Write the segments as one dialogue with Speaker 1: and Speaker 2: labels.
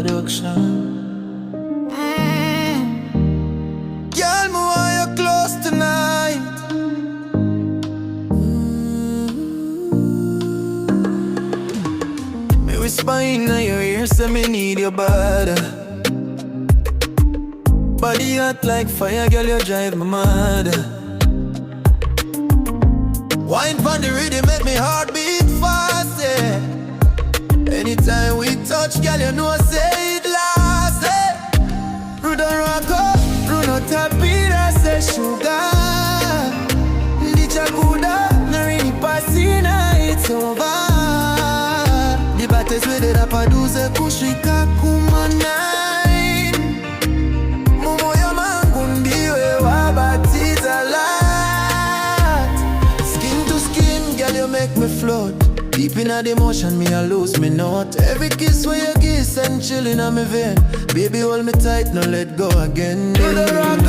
Speaker 1: production. Girl, me want you close tonight. Me whisper in your ear, say me need your body. Body hot like fire, girl, you drive me mad. Wine pon the rhythm make me heart beat fast, yeah. Anytime we touch, girl, you know say it last, eh. Rudo Rocco, Bruno Tapira, say sugar. Dicha Buddha, Narini Passina, it's over. The battles with the rapper do say kushika kumanai. Mumo ya mangundi we wabatiza lot. Skin to skin, girl, you make me float. Deep in the emotion, me I lose me note. Every kiss where you kiss and chillin' on me vein. Baby, hold me tight, no let go again. Do the rock,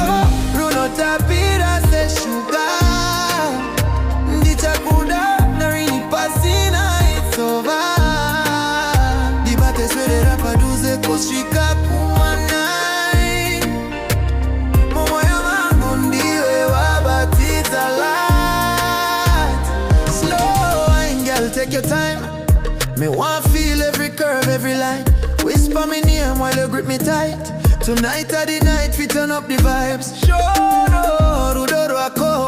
Speaker 1: Bruno Tapira, say sugar. Dicha Buddha, Narini Passina, it's over. The battles where the rapper do say kushika kumanai. Momo ya mangundi we wabatiza lot. Slow wine, girl, take your time. Me want feel every curve, every line. Whisper me name while you grip me tight. Tonight are the night, we turn up the vibes. Show no, Rudo Rocco,